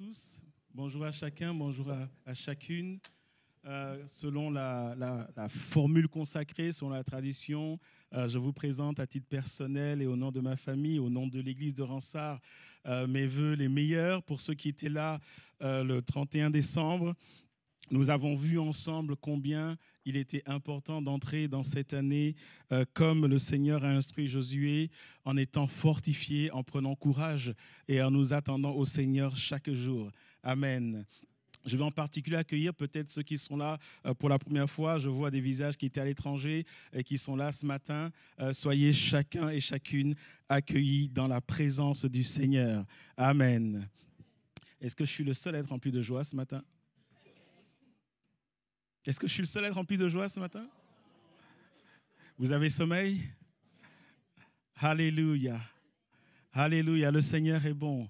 tous, bonjour à chacun, bonjour à chacune. Selon la formule consacrée, selon la tradition, je vous présente à titre personnel et au nom de ma famille, au nom de l'église de Ransard, mes vœux les meilleurs pour ceux qui étaient là le 31 décembre. Nous avons vu ensemble combien il était important d'entrer dans cette année comme le Seigneur a instruit Josué, en étant fortifié, en prenant courage et en nous attendant au Seigneur chaque jour. Amen. Je vais en particulier accueillir peut-être ceux qui sont là pour la première fois. Je vois des visages qui étaient à l'étranger et qui sont là ce matin. Soyez chacun et chacune accueillis dans la présence du Seigneur. Amen. Est-ce que je suis le seul à être rempli de joie ce matin ? Est-ce que je suis le seul à être rempli de joie ce matin ? Vous avez sommeil ? Alléluia. Alléluia. Le Seigneur est bon.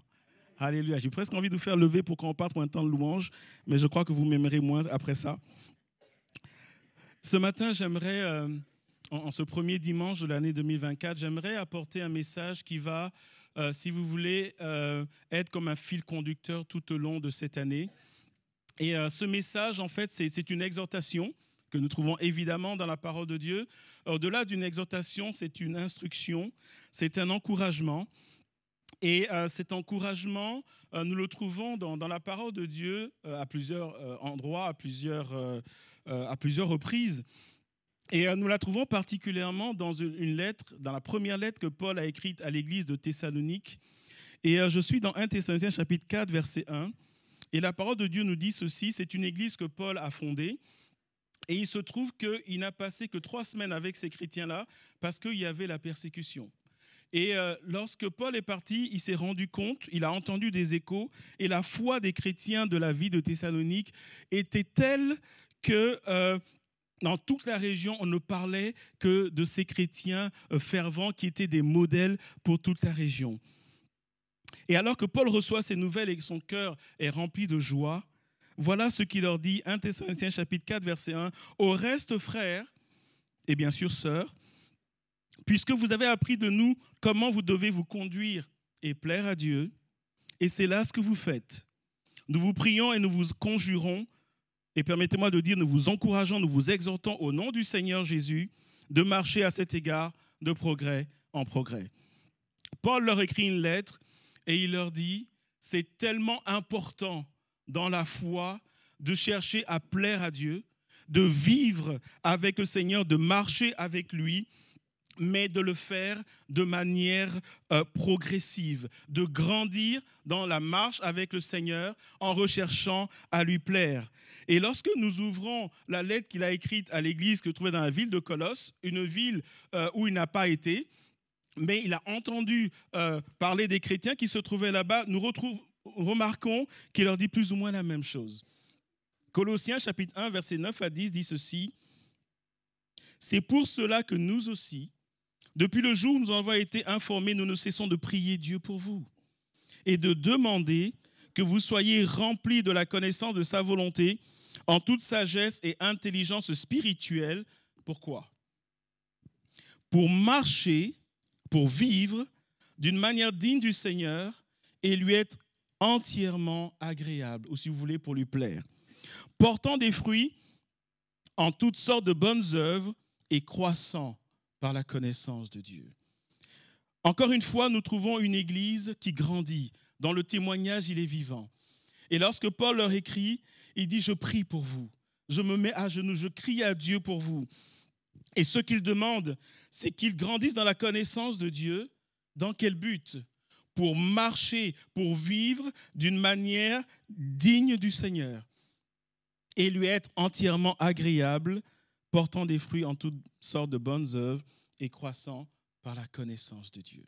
Alléluia. J'ai presque envie de vous faire lever pour qu'on parte pour un temps de louange, mais je crois que vous m'aimerez moins après ça. Ce matin, j'aimerais, en ce premier dimanche de l'année 2024, j'aimerais apporter un message qui va, si vous voulez, être comme un fil conducteur tout au long de cette année. Et ce message, en fait, c'est une exhortation que nous trouvons évidemment dans la parole de Dieu. Au-delà d'une exhortation, c'est une instruction, c'est un encouragement. Et cet encouragement, nous le trouvons dans la parole de Dieu à plusieurs endroits, à plusieurs reprises. Et nous la trouvons particulièrement dans une lettre, dans la première lettre que Paul a écrite à l'église de Thessalonique. Et je suis dans 1 Thessaloniciens chapitre 4, verset 1. Et la parole de Dieu nous dit ceci, c'est une église que Paul a fondée. Et il se trouve qu'il n'a passé que 3 semaines avec ces chrétiens-là parce qu'il y avait la persécution. Et lorsque Paul est parti, il s'est rendu compte, il a entendu des échos, et la foi des chrétiens de la ville de Thessalonique était telle que dans toute la région, on ne parlait que de ces chrétiens fervents qui étaient des modèles pour toute la région. Et alors que Paul reçoit ces nouvelles et que son cœur est rempli de joie, voilà ce qu'il leur dit, 1 Thessaloniciens chapitre 4, verset 1. « Au reste, frères, et bien sûr sœurs, puisque vous avez appris de nous comment vous devez vous conduire et plaire à Dieu, et c'est là ce que vous faites. Nous vous prions et nous vous conjurons, et permettez-moi de dire, nous vous encourageons, nous vous exhortons au nom du Seigneur Jésus, de marcher à cet égard de progrès en progrès. » Paul leur écrit une lettre et il leur dit, c'est tellement important dans la foi de chercher à plaire à Dieu, de vivre avec le Seigneur, de marcher avec lui, mais de le faire de manière progressive, de grandir dans la marche avec le Seigneur en recherchant à lui plaire. Et lorsque nous ouvrons la lettre qu'il a écrite à l'église que vous trouvez dans la ville de Colosse, une ville où il n'a pas été, mais il a entendu parler des chrétiens qui se trouvaient là-bas, nous remarquons qu'il leur dit plus ou moins la même chose. Colossiens chapitre 1, versets 9 à 10 dit ceci. « C'est pour cela que nous aussi, depuis le jour où nous en avons été informés, nous ne cessons de prier Dieu pour vous et de demander que vous soyez remplis de la connaissance de sa volonté en toute sagesse et intelligence spirituelle. » Pourquoi ? Pour marcher, pour vivre d'une manière digne du Seigneur et lui être entièrement agréable, ou si vous voulez, pour lui plaire. Portant des fruits en toutes sortes de bonnes œuvres et croissant par la connaissance de Dieu. Encore une fois, nous trouvons une église qui grandit, dont le témoignage, il est vivant. Et lorsque Paul leur écrit, il dit « Je prie pour vous, je me mets à genoux, je crie à Dieu pour vous ». Et ce qu'il demande, c'est qu'ils grandissent dans la connaissance de Dieu. Dans quel but ? Pour marcher, pour vivre d'une manière digne du Seigneur et lui être entièrement agréable, portant des fruits en toutes sortes de bonnes œuvres et croissant par la connaissance de Dieu.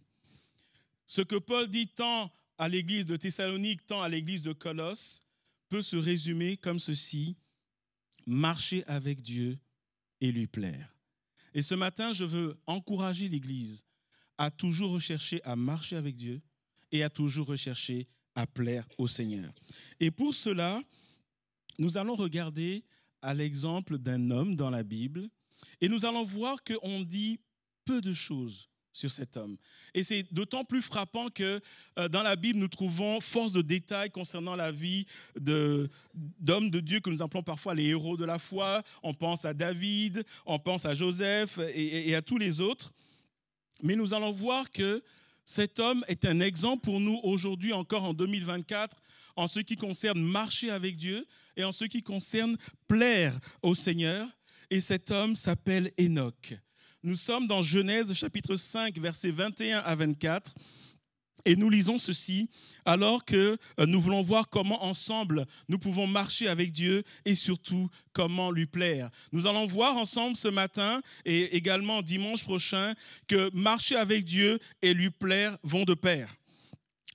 Ce que Paul dit tant à l'église de Thessalonique, tant à l'église de Colosse, peut se résumer comme ceci, marcher avec Dieu et lui plaire. Et ce matin, je veux encourager l'Église à toujours rechercher à marcher avec Dieu et à toujours rechercher à plaire au Seigneur. Et pour cela, nous allons regarder à l'exemple d'un homme dans la Bible et nous allons voir qu'on dit peu de choses sur cet homme. Et c'est d'autant plus frappant que dans la Bible, nous trouvons force de détails concernant la vie d'hommes de Dieu que nous appelons parfois les héros de la foi. On pense à David, on pense à Joseph et à tous les autres. Mais nous allons voir que cet homme est un exemple pour nous aujourd'hui, encore en 2024, en ce qui concerne marcher avec Dieu et en ce qui concerne plaire au Seigneur. Et cet homme s'appelle Enoch. Nous sommes dans Genèse chapitre 5, versets 21 à 24. Et nous lisons ceci, alors que nous voulons voir comment ensemble nous pouvons marcher avec Dieu et surtout comment lui plaire. Nous allons voir ensemble ce matin et également dimanche prochain que marcher avec Dieu et lui plaire vont de pair.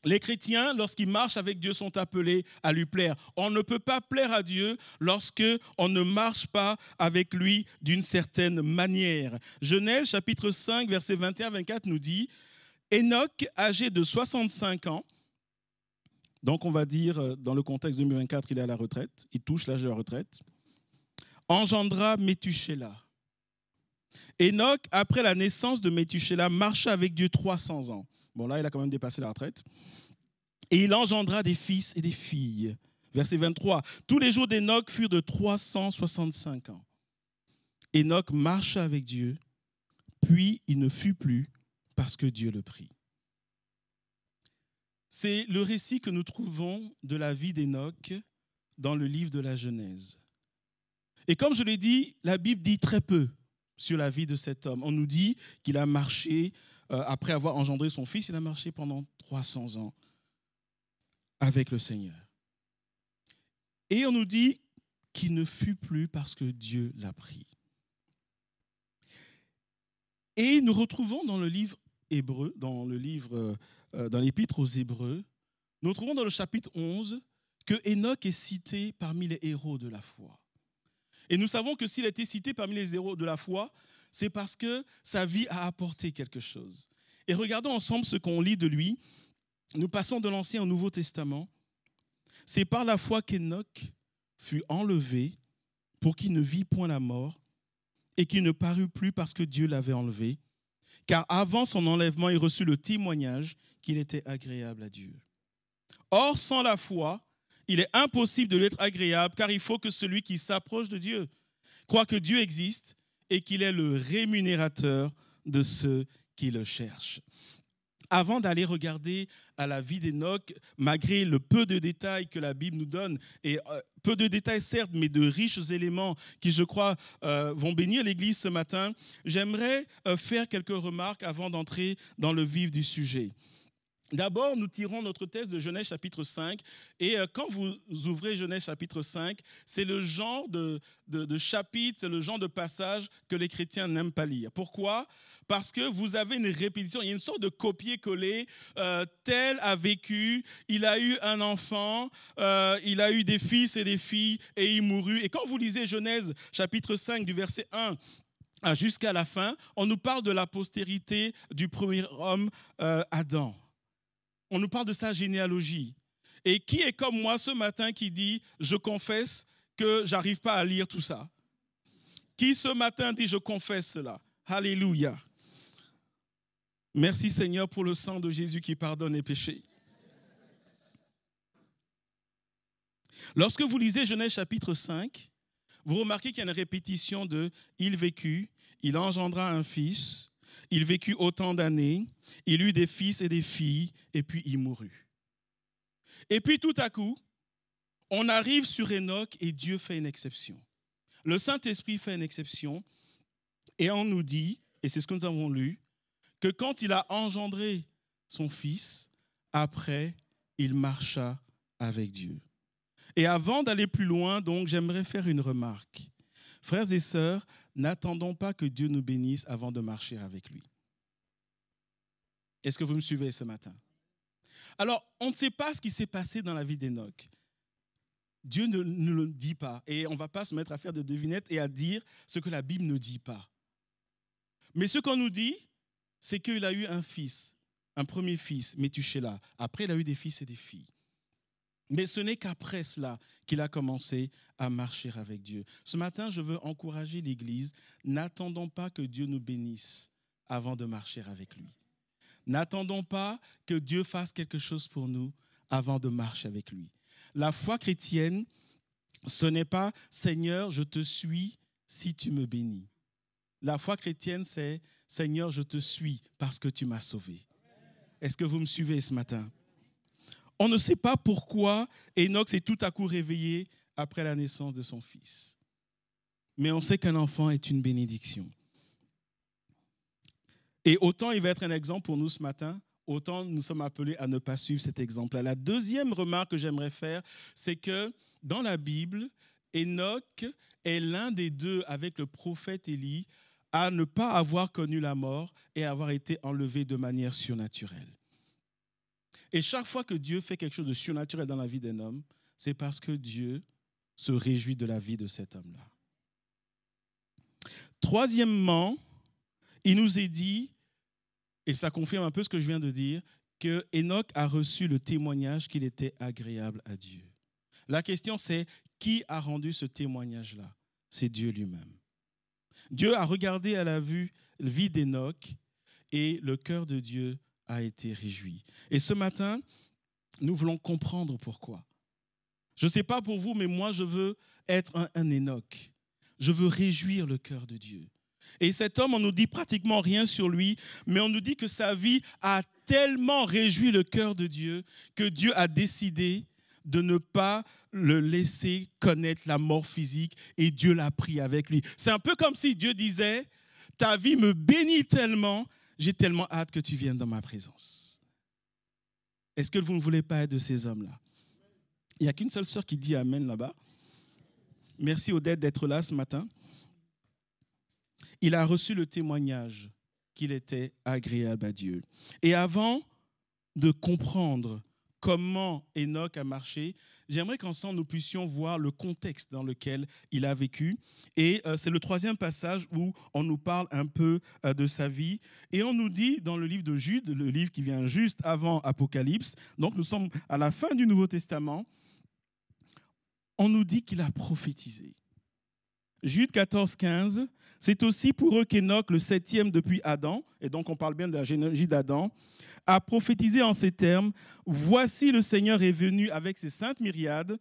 Les chrétiens, lorsqu'ils marchent avec Dieu, sont appelés à lui plaire. On ne peut pas plaire à Dieu lorsque on ne marche pas avec lui d'une certaine manière. Genèse chapitre 5, versets 21 à 24 nous dit « Enoch, âgé de 65 ans, donc on va dire dans le contexte 2024, il est à la retraite, il touche l'âge de la retraite, engendra Méthusélah. Enoch, après la naissance de Méthusélah, marcha avec Dieu 300 ans. » Bon, là, il a quand même dépassé la retraite. Et il engendra des fils et des filles. Verset 23. Tous les jours d'Enoch furent de 365 ans. Enoch marcha avec Dieu, puis il ne fut plus parce que Dieu le prit. C'est le récit que nous trouvons de la vie d'Enoch dans le livre de la Genèse. Et comme je l'ai dit, la Bible dit très peu sur la vie de cet homme. On nous dit qu'il a marché, après avoir engendré son fils, il a marché pendant 300 ans avec le Seigneur. Et on nous dit qu'il ne fut plus parce que Dieu l'a pris. Et nous retrouvons dans le livre hébreu, dans l'épître aux Hébreux, nous retrouvons dans le chapitre 11 que Enoch est cité parmi les héros de la foi. Et nous savons que s'il a été cité parmi les héros de la foi, c'est parce que sa vie a apporté quelque chose. Et regardons ensemble ce qu'on lit de lui. Nous passons de l'Ancien au Nouveau Testament. C'est par la foi qu'Enoch fut enlevé pour qu'il ne vit point la mort et qu'il ne parut plus parce que Dieu l'avait enlevé. Car avant son enlèvement, il reçut le témoignage qu'il était agréable à Dieu. Or, sans la foi, il est impossible de lui être agréable, car il faut que celui qui s'approche de Dieu croit que Dieu existe et qu'il est le rémunérateur de ceux qui le cherchent. Avant d'aller regarder à la vie d'Enoch, malgré le peu de détails que la Bible nous donne, et peu de détails certes, mais de riches éléments qui, je crois, vont bénir l'Église ce matin, j'aimerais faire quelques remarques avant d'entrer dans le vif du sujet. D'abord, nous tirons notre texte de Genèse chapitre 5. Et quand vous ouvrez Genèse chapitre 5, c'est le genre de chapitre, c'est le genre de passage que les chrétiens n'aiment pas lire. Pourquoi ? Parce que vous avez une répétition, il y a une sorte de copier-coller. Tel a vécu, il a eu un enfant, il a eu des fils et des filles et il mourut. Et quand vous lisez Genèse chapitre 5 du verset 1 jusqu'à la fin, on nous parle de la postérité du premier homme, Adam. On nous parle de sa généalogie. Et qui est comme moi ce matin qui dit « Je confesse que je n'arrive pas à lire tout ça » ? Qui ce matin dit « Je confesse cela » ? Alléluia. Merci Seigneur pour le sang de Jésus qui pardonne les péchés. Lorsque vous lisez Genèse chapitre 5, vous remarquez qu'il y a une répétition de « Il vécut, il engendra un fils ». Il vécut autant d'années, il eut des fils et des filles, et puis il mourut. Et puis tout à coup, on arrive sur Enoch et Dieu fait une exception. Le Saint-Esprit fait une exception et on nous dit, et c'est ce que nous avons lu, que quand il a engendré son fils, après, il marcha avec Dieu. Et avant d'aller plus loin, donc, j'aimerais faire une remarque. Frères et sœurs, n'attendons pas que Dieu nous bénisse avant de marcher avec lui. Est-ce que vous me suivez ce matin? Alors, on ne sait pas ce qui s'est passé dans la vie d'Enoch. Dieu ne nous le dit pas. Et on ne va pas se mettre à faire de devinettes et à dire ce que la Bible ne dit pas. Mais ce qu'on nous dit, c'est qu'il a eu un fils, un premier fils, Méthusélah. Après, il a eu des fils et des filles. Mais ce n'est qu'après cela qu'il a commencé à marcher avec Dieu. Ce matin, je veux encourager l'Église. N'attendons pas que Dieu nous bénisse avant de marcher avec lui. N'attendons pas que Dieu fasse quelque chose pour nous avant de marcher avec lui. La foi chrétienne, ce n'est pas « Seigneur, je te suis si tu me bénis ». La foi chrétienne, c'est « Seigneur, je te suis parce que tu m'as sauvé ». Est-ce que vous me suivez ce matin? On ne sait pas pourquoi Enoch s'est tout à coup réveillé après la naissance de son fils. Mais on sait qu'un enfant est une bénédiction. Et autant il va être un exemple pour nous ce matin, autant nous sommes appelés à ne pas suivre cet exemple-là. La deuxième remarque que j'aimerais faire, c'est que dans la Bible, Enoch est l'un des deux avec le prophète Élie à ne pas avoir connu la mort et avoir été enlevé de manière surnaturelle. Et chaque fois que Dieu fait quelque chose de surnaturel dans la vie d'un homme, c'est parce que Dieu se réjouit de la vie de cet homme-là. Troisièmement, il nous est dit, et ça confirme un peu ce que je viens de dire, que Enoch a reçu le témoignage qu'il était agréable à Dieu. La question c'est, qui a rendu ce témoignage-là? C'est Dieu lui-même. Dieu a regardé à la vie d'Enoch et le cœur de Dieu a été réjoui. Et ce matin, nous voulons comprendre pourquoi. Je ne sais pas pour vous, mais moi je veux être un Enoch. Je veux réjouir le cœur de Dieu. Et cet homme, on nous dit pratiquement rien sur lui, mais on nous dit que sa vie a tellement réjoui le cœur de Dieu que Dieu a décidé de ne pas le laisser connaître la mort physique et Dieu l'a pris avec lui. C'est un peu comme si Dieu disait, ta vie me bénit tellement, j'ai tellement hâte que tu viennes dans ma présence. Est-ce que vous ne voulez pas être de ces hommes-là? Il n'y a qu'une seule sœur qui dit amen là-bas. Merci Odette d'être là ce matin. Il a reçu le témoignage qu'il était agréable à Dieu. Et avant de comprendre comment Enoch a marché, j'aimerais qu'ensemble nous puissions voir le contexte dans lequel il a vécu. Et c'est le troisième passage où on nous parle un peu de sa vie. Et on nous dit dans le livre de Jude, le livre qui vient juste avant Apocalypse, donc nous sommes à la fin du Nouveau Testament, on nous dit qu'il a prophétisé. Jude 14, 15, c'est aussi pour eux qu'Enoch, le septième depuis Adam, et donc on parle bien de la généalogie d'Adam, a prophétisé en ces termes, « Voici le Seigneur est venu avec ses saintes myriades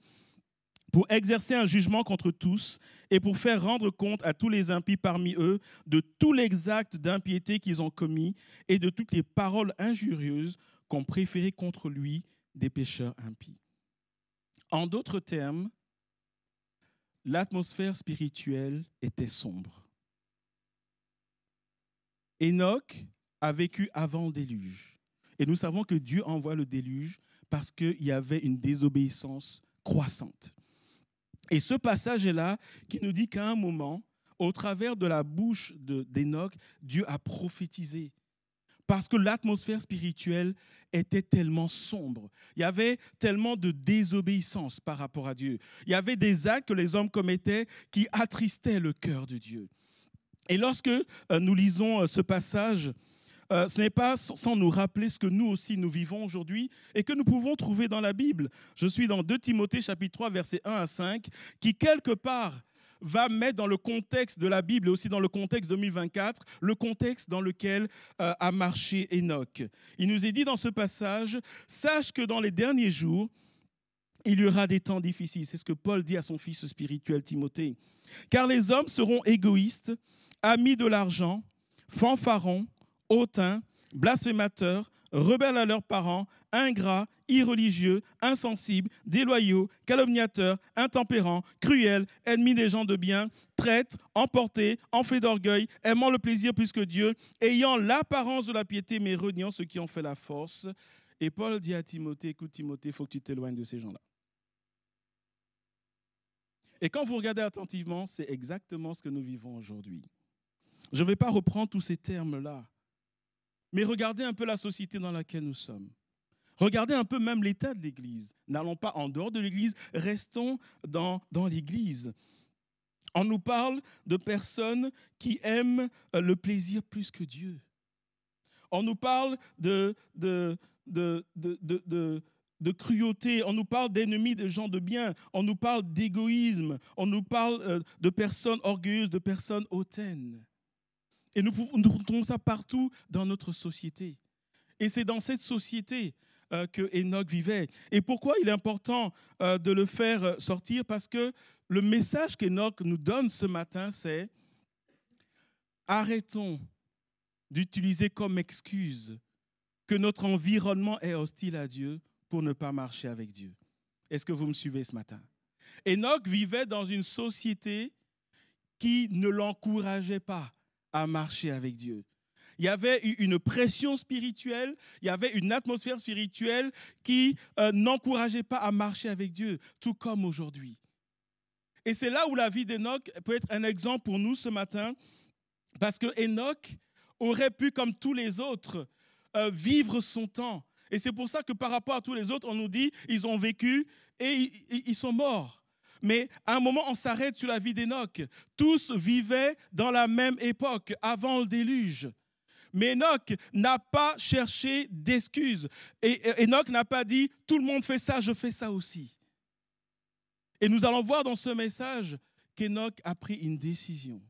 pour exercer un jugement contre tous et pour faire rendre compte à tous les impies parmi eux de tous les actes d'impiété qu'ils ont commis et de toutes les paroles injurieuses qu'ont préférées contre lui des pécheurs impies. » En d'autres termes, l'atmosphère spirituelle était sombre. Enoch a vécu avant le déluge. Et nous savons que Dieu envoie le déluge parce qu'il y avait une désobéissance croissante. Et ce passage est là qui nous dit qu'à un moment, au travers de la bouche d'Enoch, Dieu a prophétisé. Parce que l'atmosphère spirituelle était tellement sombre. Il y avait tellement de désobéissance par rapport à Dieu. Il y avait des actes que les hommes commettaient qui attristaient le cœur de Dieu. Et lorsque nous lisons ce passage, ce n'est pas sans nous rappeler ce que nous aussi nous vivons aujourd'hui et que nous pouvons trouver dans la Bible. Je suis dans 2 Timothée chapitre 3, versets 1 à 5, qui quelque part va mettre dans le contexte de la Bible et aussi dans le contexte 2024, le contexte dans lequel a marché Enoch. Il nous est dit dans ce passage, « Sache que dans les derniers jours, il y aura des temps difficiles. » C'est ce que Paul dit à son fils spirituel Timothée. « Car les hommes seront égoïstes, amis de l'argent, fanfarons, hautains, blasphémateurs, rebelles à leurs parents, ingrats, irreligieux, insensibles, déloyaux, calomniateurs, intempérants, cruels, ennemis des gens de bien, traîtres, emportés, enflés d'orgueil, aimant le plaisir plus que Dieu, ayant l'apparence de la piété mais reniant ceux qui ont fait la force. » Et Paul dit à Timothée, écoute Timothée, il faut que tu t'éloignes de ces gens-là. Et quand vous regardez attentivement, c'est exactement ce que nous vivons aujourd'hui. Je ne vais pas reprendre tous ces termes-là. Mais regardez un peu la société dans laquelle nous sommes. Regardez un peu même l'état de l'Église. N'allons pas en dehors de l'Église, restons dans l'Église. On nous parle de personnes qui aiment le plaisir plus que Dieu. On nous parle de cruauté, on nous parle d'ennemis de gens de bien, on nous parle d'égoïsme, on nous parle de personnes orgueilleuses, de personnes hautaines. Et nous retrouvons ça partout dans notre société. Et c'est dans cette société que Enoch vivait. Et pourquoi il est important de le faire sortir? Parce que le message qu'Enoch nous donne ce matin, c'est arrêtons d'utiliser comme excuse que notre environnement est hostile à Dieu pour ne pas marcher avec Dieu. Est-ce que vous me suivez ce matin? Enoch vivait dans une société qui ne l'encourageait pas à marcher avec Dieu. Il y avait une pression spirituelle, il y avait une atmosphère spirituelle qui n'encourageait pas à marcher avec Dieu, tout comme aujourd'hui. Et c'est là où la vie d'Enoch peut être un exemple pour nous ce matin, parce que Enoch aurait pu, comme tous les autres, vivre son temps. Et c'est pour ça que par rapport à tous les autres, on nous dit ils ont vécu et ils sont morts. Mais à un moment, on s'arrête sur la vie d'Enoch. Tous vivaient dans la même époque, avant le déluge. Mais Enoch n'a pas cherché d'excuses. Et Enoch n'a pas dit « tout le monde fait ça, je fais ça aussi ». Et nous allons voir dans ce message qu'Enoch a pris une décision.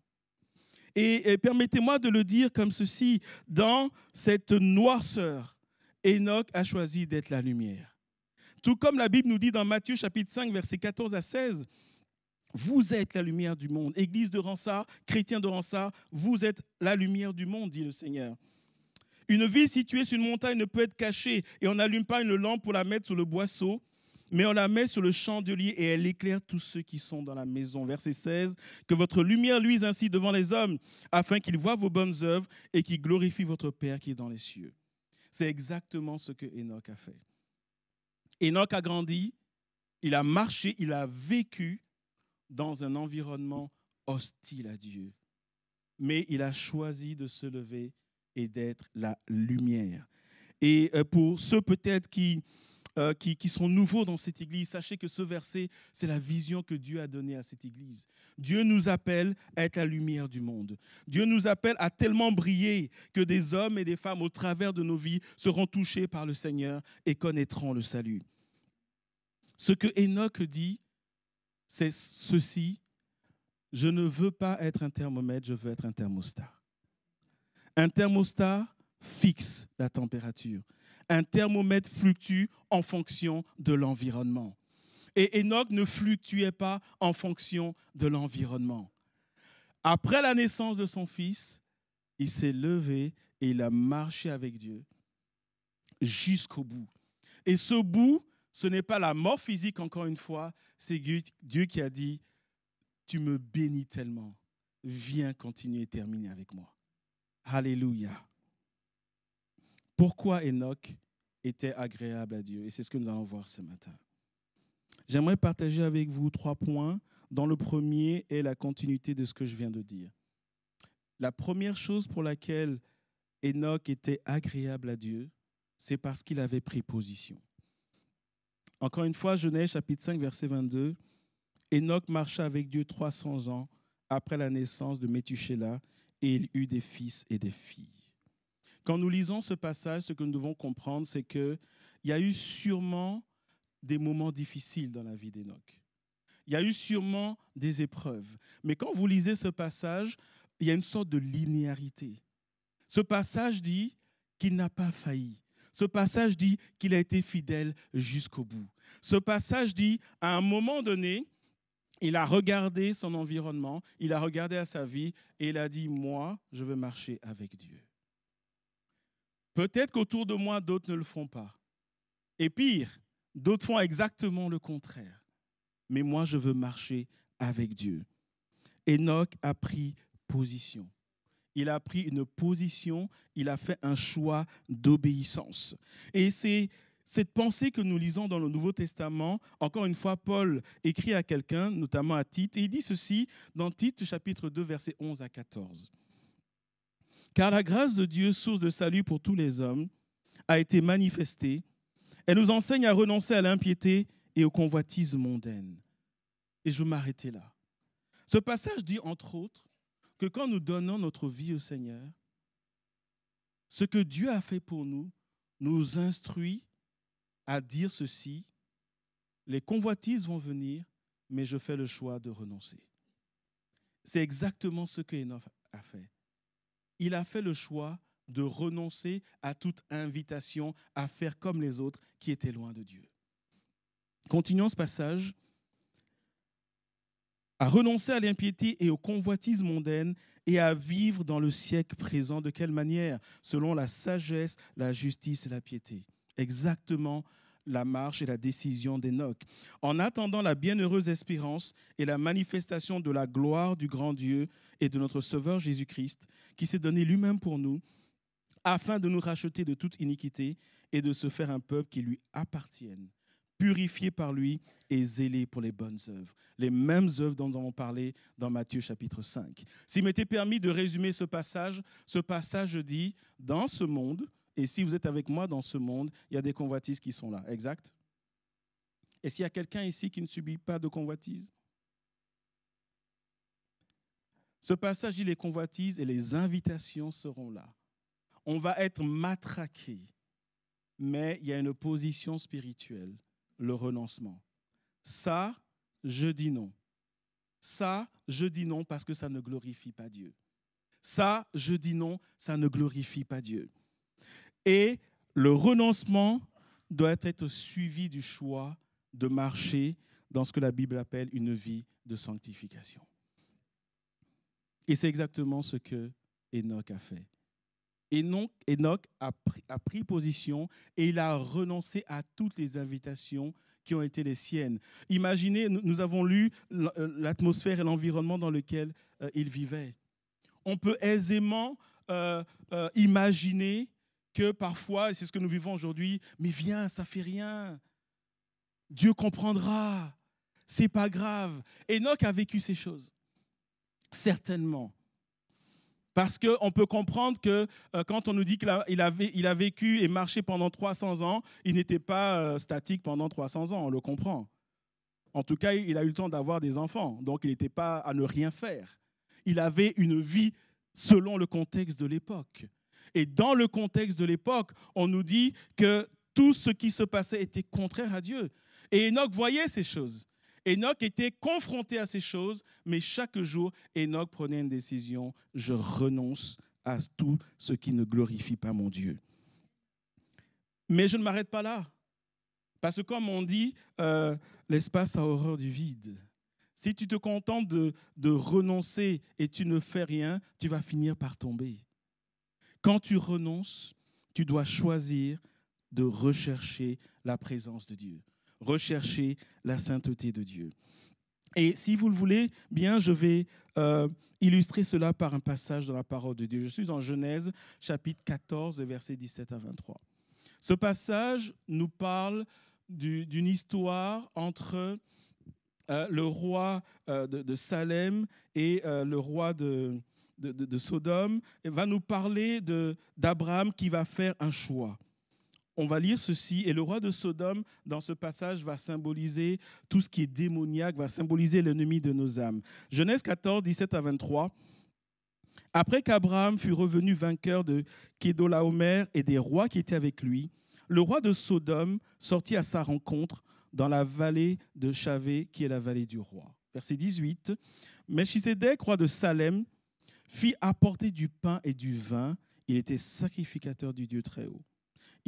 Et permettez-moi de le dire comme ceci, dans cette noirceur, Enoch a choisi d'être la lumière. Tout comme la Bible nous dit dans Matthieu chapitre 5, versets 14 à 16, vous êtes la lumière du monde. Église de Rensart, chrétiens de Rensart, vous êtes la lumière du monde, dit le Seigneur. Une ville située sur une montagne ne peut être cachée et on n'allume pas une lampe pour la mettre sur le boisseau, mais on la met sur le chandelier et elle éclaire tous ceux qui sont dans la maison. Verset 16, que votre lumière luise ainsi devant les hommes, afin qu'ils voient vos bonnes œuvres et qu'ils glorifient votre Père qui est dans les cieux. C'est exactement ce que Enoch a fait. Enoch a grandi, il a marché, il a vécu dans un environnement hostile à Dieu. Mais il a choisi de se lever et d'être la lumière. Et pour ceux peut-être qui sont nouveaux dans cette église, sachez que ce verset, c'est la vision que Dieu a donnée à cette église. Dieu nous appelle à être la lumière du monde. Dieu nous appelle à tellement briller que des hommes et des femmes au travers de nos vies seront touchés par le Seigneur et connaîtront le salut. Ce que Enoch dit, c'est ceci: je ne veux pas être un thermomètre, je veux être un thermostat. Un thermostat fixe la température. Un thermomètre fluctue en fonction de l'environnement. Et Enoch ne fluctuait pas en fonction de l'environnement. Après la naissance de son fils, il s'est levé et il a marché avec Dieu jusqu'au bout. Et ce bout, ce n'est pas la mort physique, encore une fois, c'est Dieu qui a dit « Tu me bénis tellement, viens continuer et terminer avec moi. » Alléluia. Pourquoi Enoch était agréable à Dieu? Et c'est ce que nous allons voir ce matin. J'aimerais partager avec vous 3 points, dont le premier est la continuité de ce que je viens de dire. La première chose pour laquelle Enoch était agréable à Dieu, c'est parce qu'il avait pris position. Encore une fois, Genèse chapitre 5, verset 22, Enoch marcha avec Dieu 300 ans après la naissance de Métuséla et il eut des fils et des filles. Quand nous lisons ce passage, ce que nous devons comprendre, c'est qu'il y a eu sûrement des moments difficiles dans la vie d'Enoch. Il y a eu sûrement des épreuves. Mais quand vous lisez ce passage, il y a une sorte de linéarité. Ce passage dit qu'il n'a pas failli. Ce passage dit qu'il a été fidèle jusqu'au bout. Ce passage dit, à un moment donné, il a regardé son environnement, il a regardé à sa vie et il a dit, moi, je veux marcher avec Dieu. Peut-être qu'autour de moi, d'autres ne le font pas. Et pire, d'autres font exactement le contraire. Mais moi, je veux marcher avec Dieu. Enoch a pris position. Il a pris une position, il a fait un choix d'obéissance. Et c'est cette pensée que nous lisons dans le Nouveau Testament. Encore une fois, Paul écrit à quelqu'un, notamment à Tite, et il dit ceci dans Tite, chapitre 2, versets 11 à 14. « Car la grâce de Dieu, source de salut pour tous les hommes, a été manifestée. Elle nous enseigne à renoncer à l'impiété et aux convoitises mondaines. » Et je vais m'arrêter là. Ce passage dit, entre autres, que quand nous donnons notre vie au Seigneur, ce que Dieu a fait pour nous nous instruit à dire ceci: les convoitises vont venir, mais je fais le choix de renoncer. C'est exactement ce que Enoch a fait. il a fait le choix de renoncer à toute invitation à faire comme les autres qui étaient loin de Dieu. Continuons ce passage. À renoncer à l'impiété et aux convoitises mondaines et à vivre dans le siècle présent. De quelle manière? Selon la sagesse, la justice et la piété. Exactement la marche et la décision d'Enoch. En attendant la bienheureuse espérance et la manifestation de la gloire du grand Dieu et de notre Sauveur Jésus-Christ, qui s'est donné lui-même pour nous, afin de nous racheter de toute iniquité et de se faire un peuple qui lui appartienne, purifié par lui et zélé pour les bonnes œuvres. Les mêmes œuvres dont nous avons parlé dans Matthieu chapitre 5. S'il m'était permis de résumer ce passage dit, dans ce monde, et si vous êtes avec moi dans ce monde, il y a des convoitises qui sont là, exact? Et s'il y a quelqu'un ici qui ne subit pas de convoitises? Ce passage dit les convoitises et les invitations seront là. On va être matraqué, mais il y a une position spirituelle, le renoncement. Ça, je dis non. Ça, je dis non parce que ça ne glorifie pas Dieu. Ça, je dis non, ça ne glorifie pas Dieu. Et le renoncement doit être suivi du choix de marcher dans ce que la Bible appelle une vie de sanctification. Et c'est exactement ce que Enoch a fait. Enoch a pris position et il a renoncé à toutes les invitations qui ont été les siennes. Imaginez, nous avons lu l'atmosphère et l'environnement dans lequel il vivait. On peut aisément imaginer que parfois, et c'est ce que nous vivons aujourd'hui, mais viens, ça fait rien. Dieu comprendra. C'est pas grave. Enoch a vécu ces choses. Certainement. Parce qu'on peut comprendre que quand on nous dit qu'il a vécu et marché pendant 300 ans, il n'était pas statique pendant 300 ans, on le comprend. En tout cas, il a eu le temps d'avoir des enfants, donc il n'était pas à ne rien faire. Il avait une vie selon le contexte de l'époque. Et dans le contexte de l'époque, on nous dit que tout ce qui se passait était contraire à Dieu. Et Enoch voyait ces choses. Enoch était confronté à ces choses, mais chaque jour, Enoch prenait une décision. Je renonce à tout ce qui ne glorifie pas mon Dieu. Mais je ne m'arrête pas là. Parce que comme on dit, l'espace a horreur du vide. Si tu te contentes de renoncer et tu ne fais rien, tu vas finir par tomber. Quand tu renonces, tu dois choisir de rechercher la présence de Dieu. Rechercher la sainteté de Dieu. Et si vous le voulez, bien, je vais illustrer cela par un passage dans la parole de Dieu. Je suis en Genèse, chapitre 14, versets 17 à 23. Ce passage nous parle d'une histoire entre le roi de Salem et le roi de Sodome. Il va nous parler d'Abraham qui va faire un choix. On va lire ceci, et le roi de Sodome, dans ce passage, va symboliser tout ce qui est démoniaque, va symboliser l'ennemi de nos âmes. Genèse 14, 17 à 23. Après qu'Abraham fut revenu vainqueur de Kédolaomer et des rois qui étaient avec lui, le roi de Sodome sortit à sa rencontre dans la vallée de Chavé, qui est la vallée du roi. Verset 18. Melchisédek, roi de Salem, fit apporter du pain et du vin. Il était sacrificateur du Dieu Très-Haut.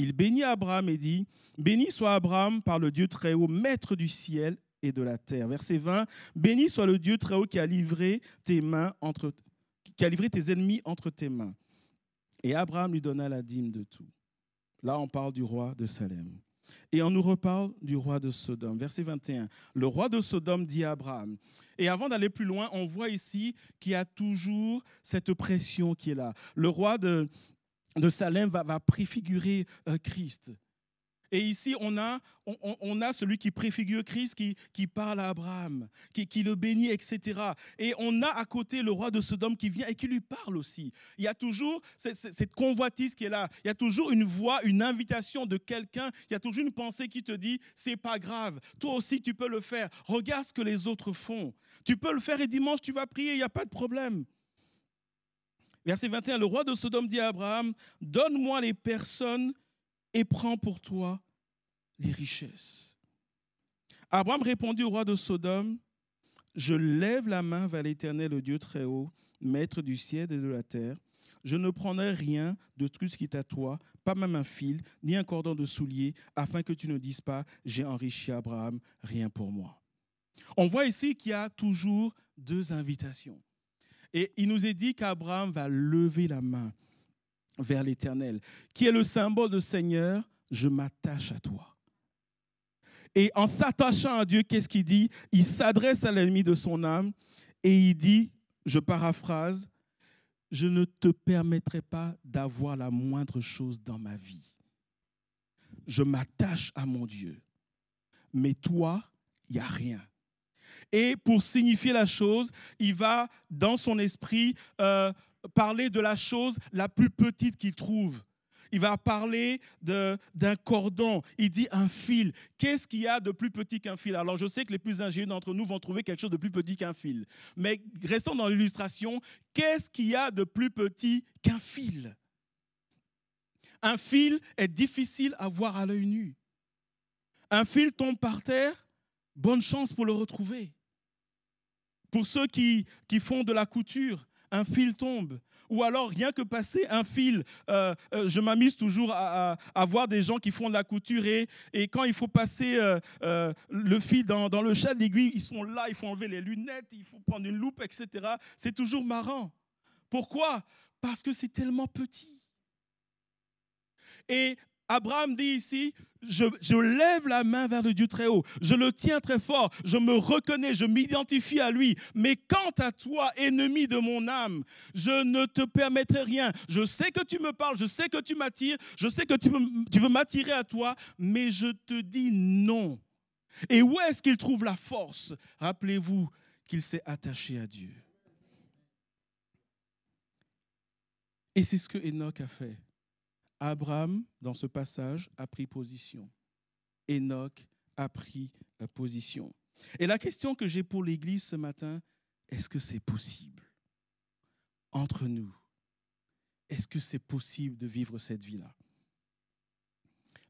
Il bénit Abraham et dit, « Béni soit Abraham par le Dieu Très-Haut, maître du ciel et de la terre. » Verset 20, « Béni soit le Dieu Très-Haut qui a livré tes ennemis entre tes mains. » Et Abraham lui donna la dîme de tout. Là, on parle du roi de Salem. Et on nous reparle du roi de Sodome. Verset 21, « Le roi de Sodome dit à Abraham. » Et avant d'aller plus loin, on voit ici qu'il y a toujours cette pression qui est là. Le roi de Salem va préfigurer Christ. Et ici, on a celui qui préfigure Christ, qui parle à Abraham, qui le bénit, etc. Et on a à côté le roi de Sodome qui vient et qui lui parle aussi. Il y a toujours cette convoitise qui est là. Il y a toujours une voix, une invitation de quelqu'un. Il y a toujours une pensée qui te dit, c'est pas grave. Toi aussi, tu peux le faire. Regarde ce que les autres font. Tu peux le faire et dimanche, tu vas prier, il n'y a pas de problème. Verset 21, le roi de Sodome dit à Abraham, « Donne-moi les personnes et prends pour toi les richesses. » Abraham répondit au roi de Sodome, « Je lève la main vers l'Éternel, le Dieu Très-Haut, maître du ciel et de la terre. je ne prendrai rien de tout ce qui est à toi, pas même un fil, ni un cordon de soulier, afin que tu ne dises pas, j'ai enrichi Abraham, rien pour moi. On voit ici qu'il y a toujours deux invitations. Et il nous est dit qu'Abraham va lever la main vers l'Éternel, qui est le symbole de Seigneur, je m'attache à toi. Et en s'attachant à Dieu, qu'est-ce qu'il dit? Il s'adresse à l'ennemi de son âme et il dit, je paraphrase, je ne te permettrai pas d'avoir la moindre chose dans ma vie. Je m'attache à mon Dieu. Mais toi, il n'y a rien. Et pour signifier la chose, il va, dans son esprit, parler de la chose la plus petite qu'il trouve. Il va parler d'un cordon. Il dit un fil. Qu'est-ce qu'il y a de plus petit qu'un fil? Alors, je sais que les plus ingénieux d'entre nous vont trouver quelque chose de plus petit qu'un fil. Mais restons dans l'illustration. Qu'est-ce qu'il y a de plus petit qu'un fil? Un fil est difficile à voir à l'œil nu. Un fil tombe par terre, bonne chance pour le retrouver. Pour ceux qui font de la couture, un fil tombe. Ou alors, rien que passer un fil, je m'amuse toujours à voir des gens qui font de la couture et quand il faut passer le fil dans le chat d'aiguille, ils sont là, il faut enlever les lunettes, il faut prendre une loupe, etc. C'est toujours marrant. Pourquoi? Parce que c'est tellement petit. Et Abraham dit ici, je lève la main vers le Dieu très haut, je le tiens très fort, je me reconnais, je m'identifie à lui. Mais quant à toi, ennemi de mon âme, je ne te permettrai rien. Je sais que tu me parles, je sais que tu m'attires, je sais que tu veux m'attirer à toi, mais je te dis non. Et où est-ce qu'il trouve la force? Rappelez-vous qu'il s'est attaché à Dieu. Et c'est ce que Enoch a fait. Abraham, dans ce passage, a pris position. Enoch a pris position. Et la question que j'ai pour l'Église ce matin, est-ce que c'est possible entre nous? Est-ce que c'est possible de vivre cette vie-là?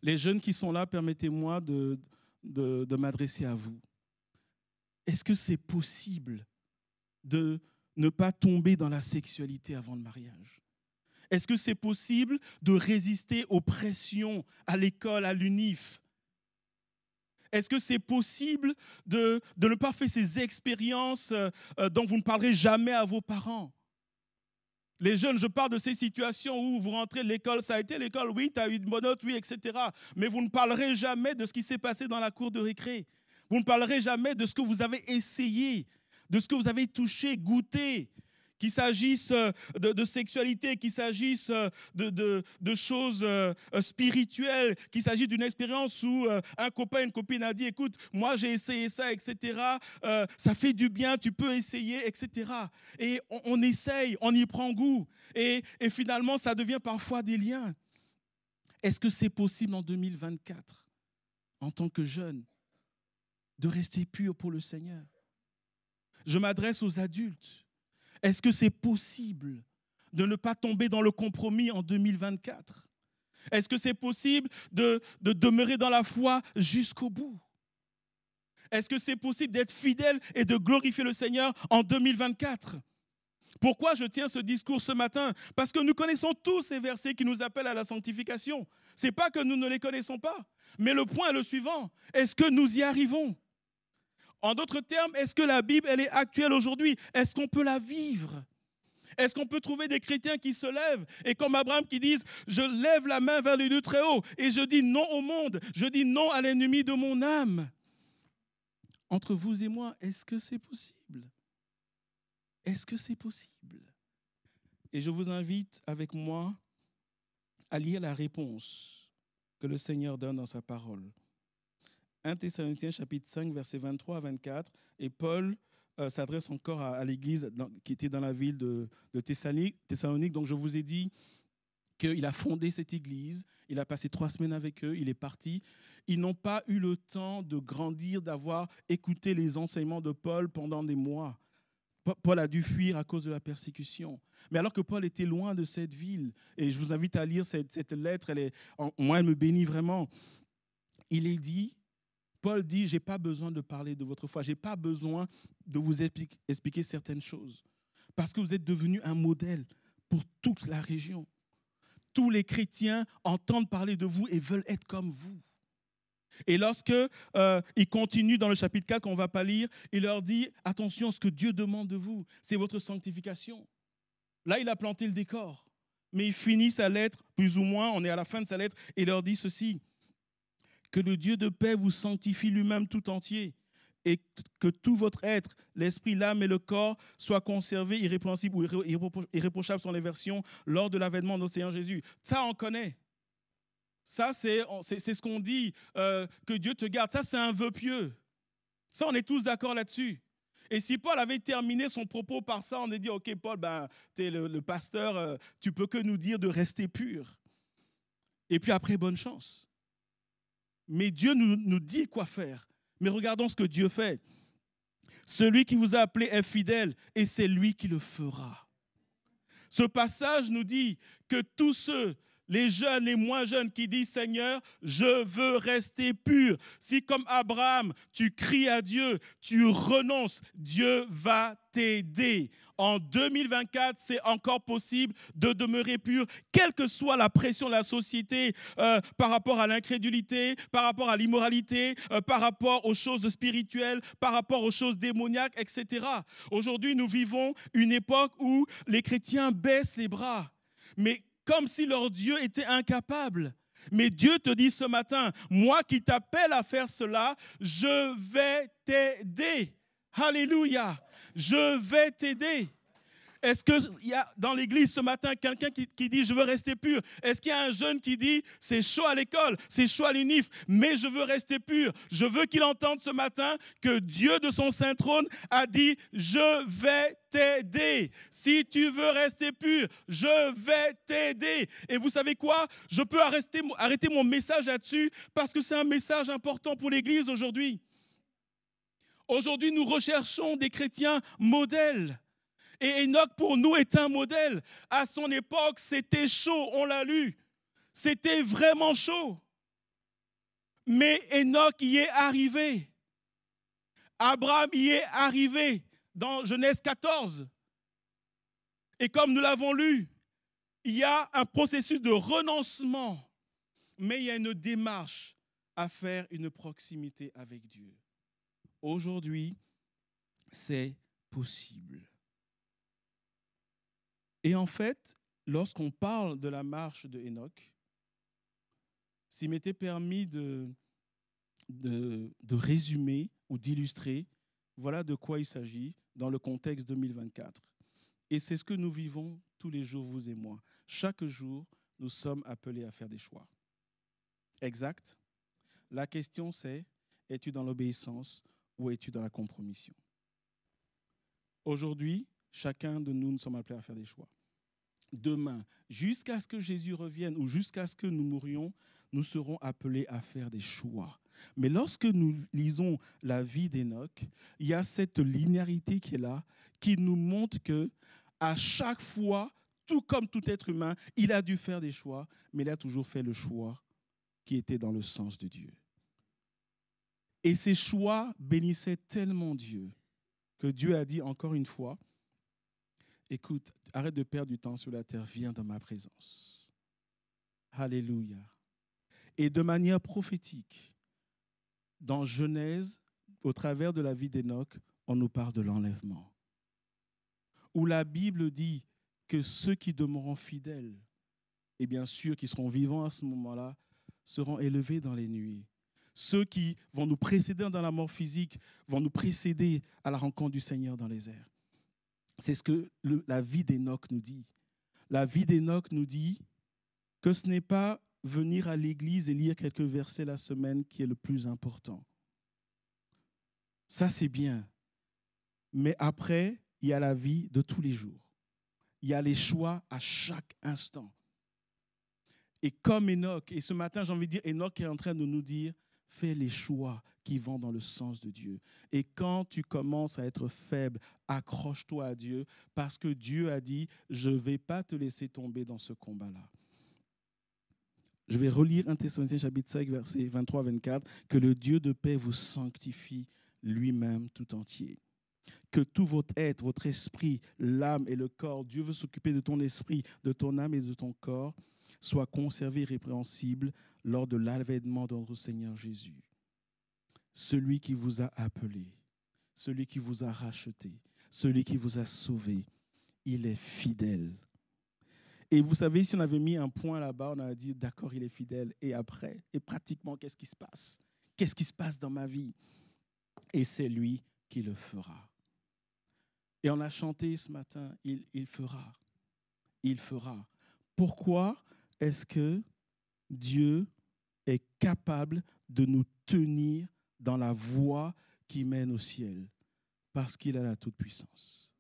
Les jeunes qui sont là, permettez-moi de m'adresser à vous. Est-ce que c'est possible de ne pas tomber dans la sexualité avant le mariage? Est-ce que c'est possible de résister aux pressions à l'école, à l'UNIF? Est-ce que c'est possible de ne pas faire ces expériences dont vous ne parlerez jamais à vos parents? Les jeunes, je parle de ces situations où vous rentrez de l'école, ça a été l'école, oui, tu as eu une bonne note, oui, etc. Mais vous ne parlerez jamais de ce qui s'est passé dans la cour de récré. Vous ne parlerez jamais de ce que vous avez essayé, de ce que vous avez touché, goûté. Qu'il s'agisse de sexualité, qu'il s'agisse de choses spirituelles, qu'il s'agisse d'une expérience où un copain, une copine a dit, écoute, moi j'ai essayé ça, etc. Ça fait du bien, tu peux essayer, etc. Et on essaye, on y prend goût. Et finalement, ça devient parfois des liens. Est-ce que c'est possible en 2024, en tant que jeune, de rester pur pour le Seigneur? Je m'adresse aux adultes. Est-ce que c'est possible de ne pas tomber dans le compromis en 2024? Est-ce que c'est possible de demeurer dans la foi jusqu'au bout? Est-ce que c'est possible d'être fidèle et de glorifier le Seigneur en 2024? Pourquoi je tiens ce discours ce matin? Parce que nous connaissons tous ces versets qui nous appellent à la sanctification. Ce n'est pas que nous ne les connaissons pas, mais le point est le suivant. Est-ce que nous y arrivons? En d'autres termes, est-ce que la Bible, elle est actuelle aujourd'hui? Est-ce qu'on peut la vivre? Est-ce qu'on peut trouver des chrétiens qui se lèvent et comme Abraham qui disent « Je lève la main vers le Dieu très haut et je dis non au monde, je dis non à l'ennemi de mon âme ». Entre vous et moi, est-ce que c'est possible? Est-ce que c'est possible? Et je vous invite avec moi à lire la réponse que le Seigneur donne dans sa parole. 1 Thessaloniciens chapitre 5, versets 23 à 24. Et Paul s'adresse encore à l'église qui était dans la ville de Thessalonique. Donc je vous ai dit qu'il a fondé cette église. Il a passé 3 semaines avec eux. Il est parti. Ils n'ont pas eu le temps de grandir, d'avoir écouté les enseignements de Paul pendant des mois. Paul a dû fuir à cause de la persécution. Mais alors que Paul était loin de cette ville, et je vous invite à lire cette lettre, moi elle me bénit vraiment. Il est dit, Paul dit, je n'ai pas besoin de parler de votre foi, je n'ai pas besoin de vous expliquer certaines choses, parce que vous êtes devenu un modèle pour toute la région. Tous les chrétiens entendent parler de vous et veulent être comme vous. Et lorsque il continue dans le chapitre 4 qu'on ne va pas lire, il leur dit, attention, ce que Dieu demande de vous, c'est votre sanctification. Là, il a planté le décor. Mais il finit sa lettre, plus ou moins, on est à la fin de sa lettre, et il leur dit ceci, que le Dieu de paix vous sanctifie lui-même tout entier, et que tout votre être, l'esprit, l'âme et le corps, soient conservés irrépréhensibles ou irréprochables sont les versions lors de l'avènement de notre Seigneur Jésus. Ça, on connaît. Ça, c'est ce qu'on dit, que Dieu te garde. Ça, c'est un vœu pieux. Ça, on est tous d'accord là-dessus. Et si Paul avait terminé son propos par ça, on aurait dit, OK, Paul, tu es le pasteur, tu peux que nous dire de rester pur. Et puis après, bonne chance. Mais Dieu nous dit quoi faire. Mais regardons ce que Dieu fait. Celui qui vous a appelé est fidèle et c'est lui qui le fera. Ce passage nous dit que tous ceux, les jeunes, les moins jeunes qui disent « Seigneur, je veux rester pur ». Si comme Abraham, tu cries à Dieu, tu renonces, Dieu va t'aider. En 2024, c'est encore possible de demeurer pur, quelle que soit la pression de la société par rapport à l'incrédulité, par rapport à l'immoralité, par rapport aux choses spirituelles, par rapport aux choses démoniaques, etc. Aujourd'hui, nous vivons une époque où les chrétiens baissent les bras, mais comme si leur Dieu était incapable. Mais Dieu te dit ce matin, moi qui t'appelle à faire cela, je vais t'aider. Alléluia, je vais t'aider. Est-ce qu'il y a dans l'église ce matin quelqu'un qui dit « je veux rester pur » ? Est-ce qu'il y a un jeune qui dit « c'est chaud à l'école, c'est chaud à l'UNIF, mais je veux rester pur ». Je veux qu'il entende ce matin que Dieu de son saint trône a dit « je vais t'aider ». Si tu veux rester pur, je vais t'aider. Et vous savez quoi ? Je peux arrêter mon message là-dessus parce que c'est un message important pour l'église aujourd'hui. Aujourd'hui, nous recherchons des chrétiens modèles. Et Enoch, pour nous, est un modèle. À son époque, c'était chaud, on l'a lu. C'était vraiment chaud. Mais Enoch y est arrivé. Abraham y est arrivé dans Genèse 14. Et comme nous l'avons lu, il y a un processus de renoncement. Mais il y a une démarche à faire une proximité avec Dieu. Aujourd'hui, c'est possible. Et en fait, lorsqu'on parle de la marche de Enoch, s'il m'était permis de résumer ou d'illustrer, voilà de quoi il s'agit dans le contexte 2024. Et c'est ce que nous vivons tous les jours, vous et moi. Chaque jour, nous sommes appelés à faire des choix. Exact. La question c'est, es-tu dans l'obéissance ou es-tu dans la compromission ? Aujourd'hui, chacun de nous sommes appelés à faire des choix. Demain, jusqu'à ce que Jésus revienne ou jusqu'à ce que nous mourions, nous serons appelés à faire des choix. Mais lorsque nous lisons la vie d'Enoch, il y a cette linéarité qui est là, qui nous montre que à chaque fois, tout comme tout être humain, il a dû faire des choix, mais il a toujours fait le choix qui était dans le sens de Dieu. Et ces choix bénissaient tellement Dieu que Dieu a dit encore une fois, écoute, arrête de perdre du temps sur la terre, viens dans ma présence. Alléluia. Et de manière prophétique, dans Genèse, au travers de la vie d'Enoch, on nous parle de l'enlèvement. Où la Bible dit que ceux qui demeureront fidèles, et bien sûr qui seront vivants à ce moment-là, seront élevés dans les nuées. Ceux qui vont nous précéder dans la mort physique vont nous précéder à la rencontre du Seigneur dans les airs. C'est ce que la vie d'Enoch nous dit. La vie d'Enoch nous dit que ce n'est pas venir à l'église et lire quelques versets la semaine qui est le plus important. Ça, c'est bien. Mais après, il y a la vie de tous les jours. Il y a les choix à chaque instant. Et comme Enoch, et ce matin, j'ai envie de dire, Enoch est en train de nous dire, fais les choix qui vont dans le sens de Dieu. Et quand tu commences à être faible, accroche-toi à Dieu, parce que Dieu a dit, je ne vais pas te laisser tomber dans ce combat-là. Je vais relire 1 Thessaloniciens chapitre 5, versets 23-24, que le Dieu de paix vous sanctifie lui-même tout entier. que tout votre être, votre esprit, l'âme et le corps, Dieu veut s'occuper de ton esprit, de ton âme et de ton corps, soit conservé irrépréhensible lors de l'avènement de notre Seigneur Jésus. Celui qui vous a appelé, celui qui vous a racheté, celui qui vous a sauvé, il est fidèle. Et vous savez, si on avait mis un point là-bas, on aurait dit, d'accord, il est fidèle. Et après, et pratiquement, qu'est-ce qui se passe? Qu'est-ce qui se passe dans ma vie? Et c'est lui qui le fera. Et on a chanté ce matin, il fera. Il fera. Pourquoi est-ce que Dieu est capable de nous tenir dans la voie qui mène au ciel? Parce qu'il a la toute-puissance.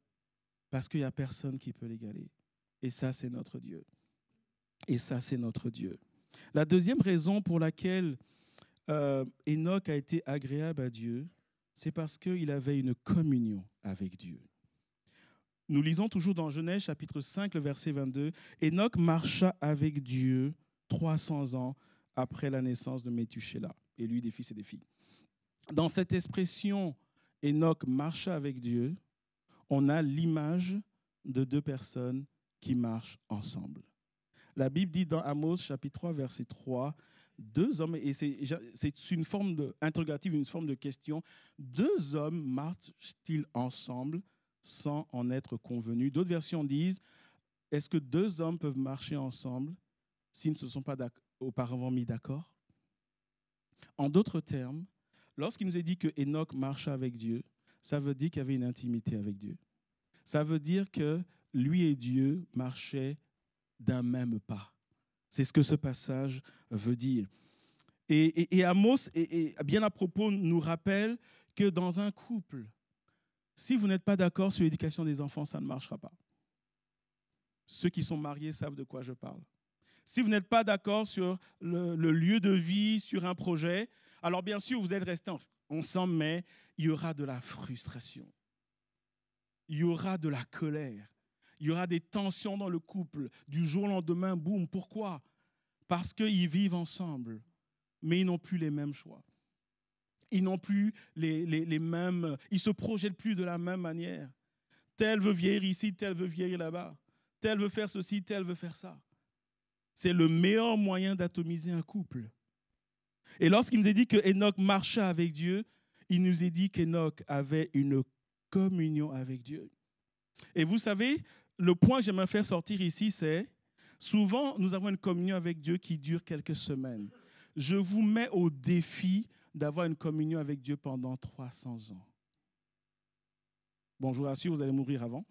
Parce qu'il n'y a personne qui peut l'égaler. Et ça, c'est notre Dieu. Et ça, c'est notre Dieu. La deuxième raison pour laquelle Enoch a été agréable à Dieu, c'est parce qu'il avait une communion avec Dieu. Nous lisons toujours dans Genèse chapitre 5, le verset 22, « Enoch marcha avec Dieu 300 ans après la naissance de Métuséla, et lui des fils et des filles. » Dans cette expression, Enoch marcha avec Dieu, on a l'image de deux personnes qui marchent ensemble. La Bible dit dans Amos chapitre 3, verset 3, deux hommes, et c'est une forme interrogative, une forme de question, deux hommes marchent-ils ensemble sans en être convenus? D'autres versions disent, est-ce que deux hommes peuvent marcher ensemble s'ils ne se sont pas auparavant mis d'accord? En d'autres termes, lorsqu'il nous est dit que Enoch marcha avec Dieu, ça veut dire qu'il y avait une intimité avec Dieu. Ça veut dire que lui et Dieu marchaient d'un même pas. C'est ce que ce passage veut dire. Et Amos, bien à propos, nous rappelle que dans un couple, si vous n'êtes pas d'accord sur l'éducation des enfants, ça ne marchera pas. Ceux qui sont mariés savent de quoi je parle. Si vous n'êtes pas d'accord sur le lieu de vie, sur un projet, alors bien sûr, vous êtes restés ensemble, mais il y aura de la frustration. Il y aura de la colère. Il y aura des tensions dans le couple. Du jour au lendemain, boum. Pourquoi? Parce qu'ils vivent ensemble, mais ils n'ont plus les mêmes choix. Ils n'ont plus les mêmes... Ils ne se projettent plus de la même manière. Tel veut vieillir ici, tel veut vieillir là-bas. Tel veut faire ceci, tel veut faire ça. C'est le meilleur moyen d'atomiser un couple. Et lorsqu'il nous est dit que Enoch marchait avec Dieu, il nous est dit qu'Enoch avait une communion avec Dieu. Et vous savez, le point que j'aimerais faire sortir ici, c'est souvent nous avons une communion avec Dieu qui dure quelques semaines. Je vous mets au défi d'avoir une communion avec Dieu pendant 300 ans. Bon, je vous rassure, vous allez mourir avant.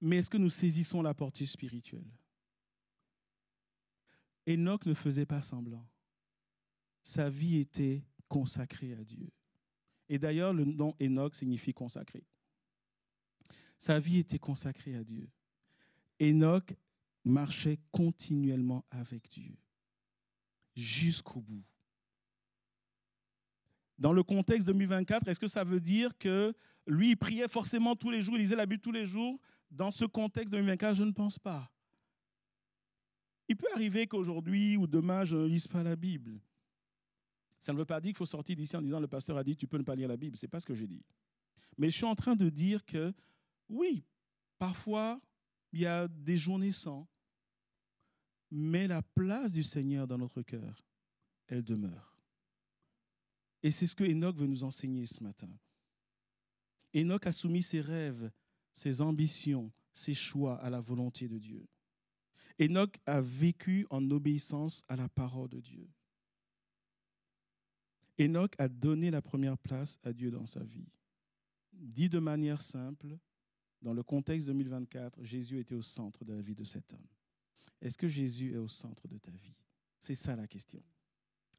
Mais est-ce que nous saisissons la portée spirituelle? Enoch ne faisait pas semblant. Sa vie était consacrée à Dieu. Et d'ailleurs, le nom Enoch signifie consacré. Sa vie était consacrée à Dieu. Enoch marchait continuellement avec Dieu, jusqu'au bout. Dans le contexte 2024, est-ce que ça veut dire que lui, il priait forcément tous les jours, il lisait la Bible tous les jours? Dans ce contexte 2024, je ne pense pas. Il peut arriver qu'aujourd'hui ou demain, je ne lise pas la Bible. Ça ne veut pas dire qu'il faut sortir d'ici en disant le pasteur a dit tu peux ne pas lire la Bible. Ce n'est pas ce que j'ai dit. Mais je suis en train de dire que oui, parfois, il y a des journées sans, mais la place du Seigneur dans notre cœur, elle demeure. Et c'est ce que Enoch veut nous enseigner ce matin. Enoch a soumis ses rêves, ses ambitions, ses choix à la volonté de Dieu. Enoch a vécu en obéissance à la parole de Dieu. Enoch a donné la première place à Dieu dans sa vie. Dit de manière simple, dans le contexte 2024, Jésus était au centre de la vie de cet homme. Est-ce que Jésus est au centre de ta vie? C'est ça la question.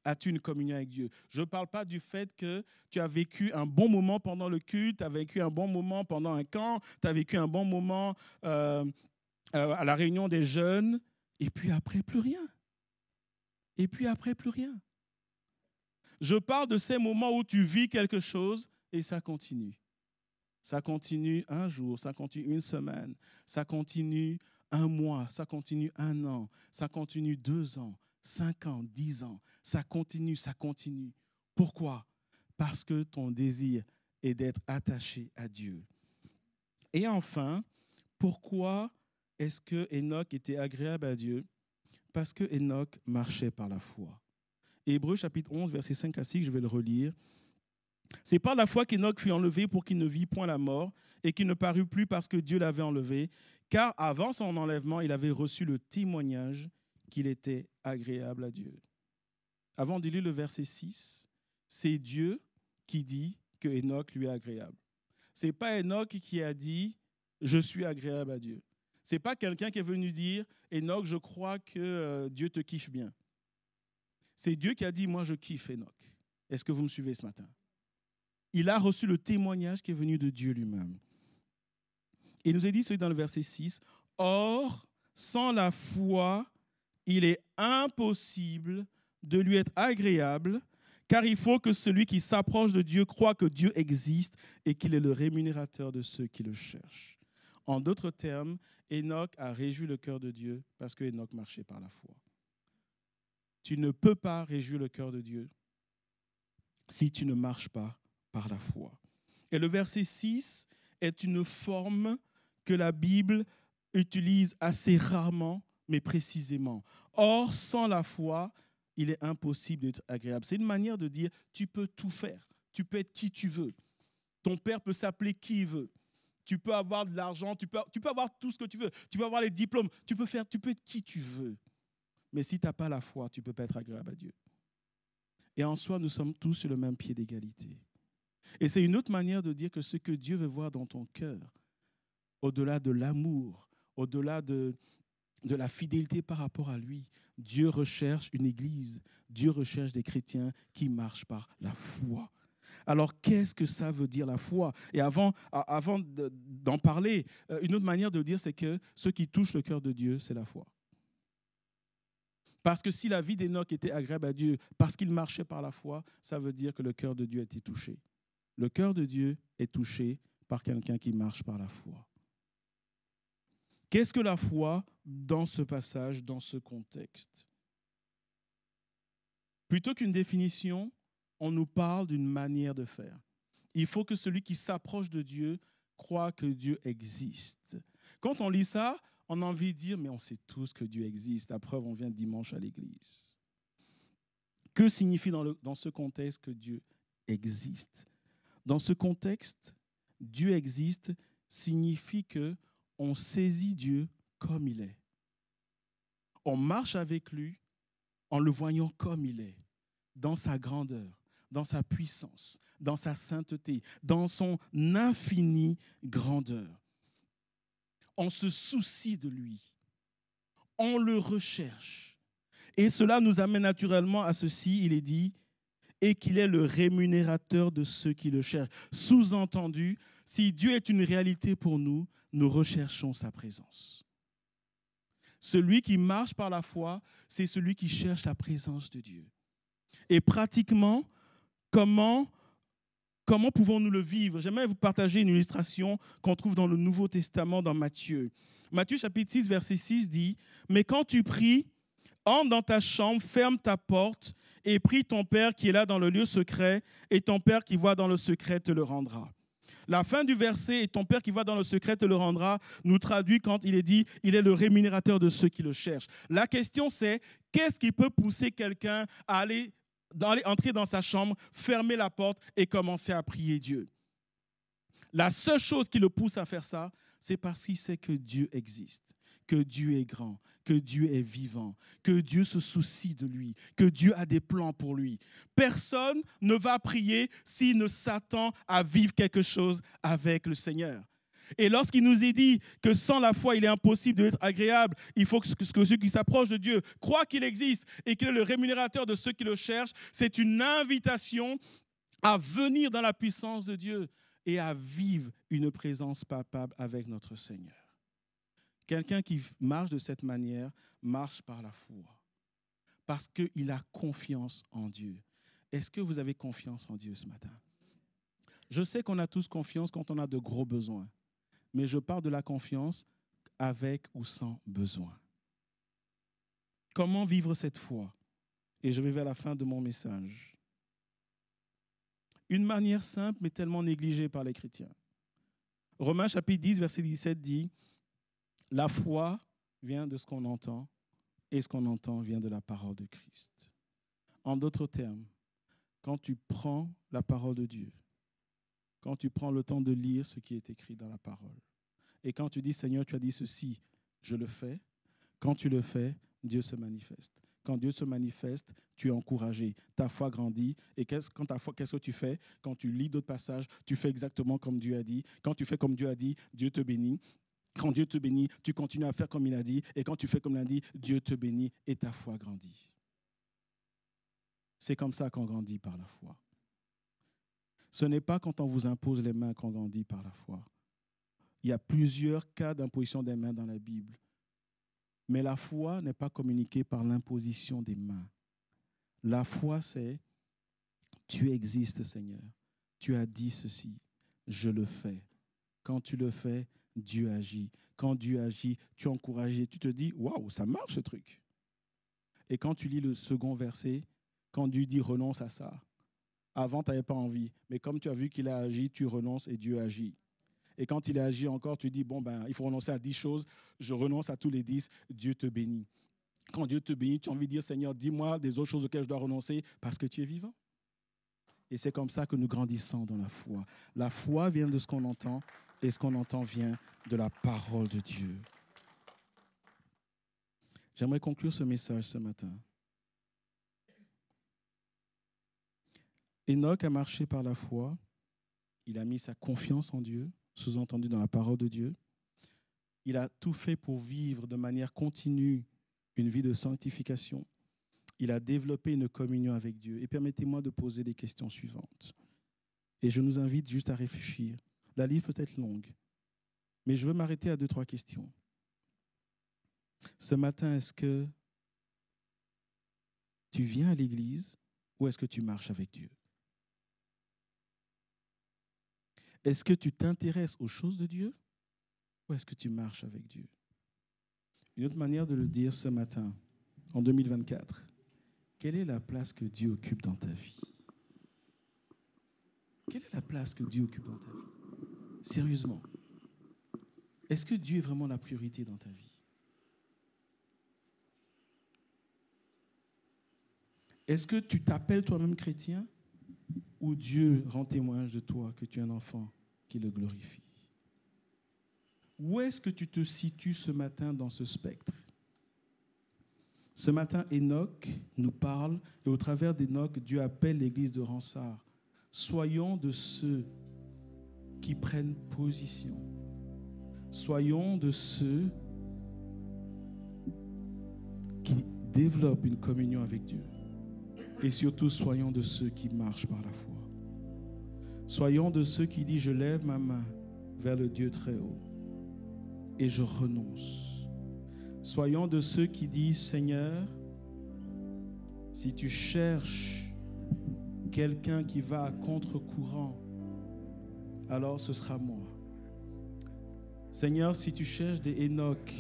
As-tu une communion avec Dieu? Je ne parle pas du fait que tu as vécu un bon moment pendant le culte, tu as vécu un bon moment pendant un camp, tu as vécu un bon moment à la réunion des jeunes, et puis après, plus rien. Et puis après, plus rien. Je parle de ces moments où tu vis quelque chose et ça continue. Ça continue un jour, ça continue une semaine, ça continue un mois, ça continue un an, ça continue 2 ans, 5 ans, 10 ans. Ça continue, ça continue. Pourquoi? Parce que ton désir et d'être attaché à Dieu. Et enfin, pourquoi est-ce que Enoch était agréable à Dieu? Parce que Enoch marchait par la foi. Hébreux chapitre 11, versets 5 à 6, je vais le relire. C'est par la foi qu'Enoch fut enlevé pour qu'il ne vit point la mort et qu'il ne parut plus parce que Dieu l'avait enlevé, car avant son enlèvement, il avait reçu le témoignage qu'il était agréable à Dieu. Avant de lire le verset 6, c'est Dieu qui dit que Enoch lui est agréable. Ce n'est pas Enoch qui a dit « je suis agréable à Dieu ». Ce n'est pas quelqu'un qui est venu dire « Enoch, je crois que Dieu te kiffe bien ». C'est Dieu qui a dit « moi je kiffe Enoch ». Est-ce que vous me suivez ce matin? Il a reçu le témoignage qui est venu de Dieu lui-même. Il nous est dit, celui dans le verset 6, « Or, sans la foi, il est impossible de lui être agréable, car il faut que celui qui s'approche de Dieu croit que Dieu existe et qu'il est le rémunérateur de ceux qui le cherchent. » En d'autres termes, Enoch a réjoui le cœur de Dieu parce que Enoch marchait par la foi. Tu ne peux pas réjouir le cœur de Dieu si tu ne marches pas par la foi. Et le verset 6 est une forme que la Bible utilise assez rarement, mais précisément. Or, sans la foi, il est impossible d'être agréable. C'est une manière de dire, tu peux tout faire. Tu peux être qui tu veux. Ton père peut s'appeler qui il veut. Tu peux avoir de l'argent, tu peux avoir tout ce que tu veux. Tu peux avoir les diplômes, tu peux être qui tu veux. Mais si tu n'as pas la foi, tu ne peux pas être agréable à Dieu. Et en soi, nous sommes tous sur le même pied d'égalité. Et c'est une autre manière de dire que ce que Dieu veut voir dans ton cœur, au-delà de l'amour, au-delà de la fidélité par rapport à lui, Dieu recherche une église, Dieu recherche des chrétiens qui marchent par la foi. Alors, qu'est-ce que ça veut dire la foi? Et avant d'en parler, une autre manière de dire, c'est que ce qui touche le cœur de Dieu, c'est la foi. Parce que si la vie d'Enoch était agréable à Dieu, parce qu'il marchait par la foi, ça veut dire que le cœur de Dieu était touché. Le cœur de Dieu est touché par quelqu'un qui marche par la foi. Qu'est-ce que la foi dans ce passage, dans ce contexte? Plutôt qu'une définition, on nous parle d'une manière de faire. Il faut que celui qui s'approche de Dieu croit que Dieu existe. Quand on lit ça, on a envie de dire, mais on sait tous que Dieu existe. La preuve, on vient dimanche à l'église. Que signifie dans ce contexte que Dieu existe? Dans ce contexte, Dieu existe signifie qu'on saisit Dieu comme il est. On marche avec lui en le voyant comme il est, dans sa grandeur, dans sa puissance, dans sa sainteté, dans son infinie grandeur. On se soucie de lui, on le recherche. Et cela nous amène naturellement à ceci, il est dit, et qu'il est le rémunérateur de ceux qui le cherchent. Sous-entendu, si Dieu est une réalité pour nous, nous recherchons sa présence. Celui qui marche par la foi, c'est celui qui cherche la présence de Dieu. Et pratiquement, comment pouvons-nous le vivre? J'aimerais vous partager une illustration qu'on trouve dans le Nouveau Testament, dans Matthieu. Matthieu chapitre 6, verset 6 dit « Mais quand tu pries, entre dans ta chambre, ferme ta porte et prie ton Père qui est là dans le lieu secret, et ton Père qui voit dans le secret te le rendra. » La fin du verset, « Et ton Père qui voit dans le secret te le rendra », nous traduit quand il est dit « Il est le rémunérateur de ceux qui le cherchent ». La question c'est, qu'est-ce qui peut pousser quelqu'un à entrer dans sa chambre, fermer la porte et commencer à prier Dieu? La seule chose qui le pousse à faire ça, c'est parce qu'il sait que Dieu existe, que Dieu est grand, que Dieu est vivant, que Dieu se soucie de lui, que Dieu a des plans pour lui. Personne ne va prier s'il ne s'attend à vivre quelque chose avec le Seigneur. Et lorsqu'il nous est dit que sans la foi, il est impossible d'être agréable, il faut que ceux qui s'approchent de Dieu croient qu'il existe et qu'il est le rémunérateur de ceux qui le cherchent. C'est une invitation à venir dans la puissance de Dieu et à vivre une présence palpable avec notre Seigneur. Quelqu'un qui marche de cette manière marche par la foi parce qu'il a confiance en Dieu. Est-ce que vous avez confiance en Dieu ce matin? Je sais qu'on a tous confiance quand on a de gros besoins, mais je parle de la confiance avec ou sans besoin. Comment vivre cette foi? Et je vais vers la fin de mon message. Une manière simple, mais tellement négligée par les chrétiens. Romains chapitre 10, verset 17 dit, « La foi vient de ce qu'on entend, et ce qu'on entend vient de la parole de Christ. » En d'autres termes, quand tu prends la parole de Dieu, quand tu prends le temps de lire ce qui est écrit dans la parole, et quand tu dis, Seigneur, tu as dit ceci, je le fais, quand tu le fais, Dieu se manifeste. Quand Dieu se manifeste, tu es encouragé, ta foi grandit. Et qu'est-ce que tu fais? Quand tu lis d'autres passages, tu fais exactement comme Dieu a dit. Quand tu fais comme Dieu a dit, Dieu te bénit. Quand Dieu te bénit, tu continues à faire comme il a dit. Et quand tu fais comme il a dit, Dieu te bénit et ta foi grandit. C'est comme ça qu'on grandit par la foi. Ce n'est pas quand on vous impose les mains qu'on grandit par la foi. Il y a plusieurs cas d'imposition des mains dans la Bible. Mais la foi n'est pas communiquée par l'imposition des mains. La foi, c'est « Tu existes, Seigneur. Tu as dit ceci. Je le fais. » Quand tu le fais, Dieu agit. Quand Dieu agit, tu es encouragé. Tu te dis « Waouh, ça marche ce truc. » Et quand tu lis le second verset, quand Dieu dit « Renonce à ça », avant, tu n'avais pas envie. Mais comme tu as vu qu'il a agi, tu renonces et Dieu agit. Et quand il a agi encore, tu dis, bon, il faut renoncer à 10 choses. Je renonce à tous les 10. Dieu te bénit. Quand Dieu te bénit, tu as envie de dire, Seigneur, dis-moi des autres choses auxquelles je dois renoncer parce que tu es vivant. Et c'est comme ça que nous grandissons dans la foi. La foi vient de ce qu'on entend et ce qu'on entend vient de la parole de Dieu. J'aimerais conclure ce message ce matin. Enoch a marché par la foi. Il a mis sa confiance en Dieu, sous-entendu dans la parole de Dieu. Il a tout fait pour vivre de manière continue une vie de sanctification. Il a développé une communion avec Dieu. Et permettez-moi de poser des questions suivantes. Et je nous invite juste à réfléchir. La liste peut être longue, mais je veux m'arrêter à 2-3 questions. Ce matin, est-ce que tu viens à l'église ou est-ce que tu marches avec Dieu? Est-ce que tu t'intéresses aux choses de Dieu ou est-ce que tu marches avec Dieu? Une autre manière de le dire ce matin, en 2024, quelle est la place que Dieu occupe dans ta vie? Quelle est la place que Dieu occupe dans ta vie? Sérieusement. Est-ce que Dieu est vraiment la priorité dans ta vie? Est-ce que tu t'appelles toi-même chrétien ou Dieu rend témoignage de toi que tu es un enfant qui le glorifie? Où est-ce que tu te situes ce matin dans ce spectre? Ce matin, Enoch nous parle et au travers d'Enoch, Dieu appelle l'église de Ransard. Soyons de ceux qui prennent position. Soyons de ceux qui développent une communion avec Dieu. Et surtout, soyons de ceux qui marchent par la foi. Soyons de ceux qui disent, je lève ma main vers le Dieu très haut et je renonce. Soyons de ceux qui disent, Seigneur, si tu cherches quelqu'un qui va à contre-courant, alors ce sera moi. Seigneur, si tu cherches des Enoch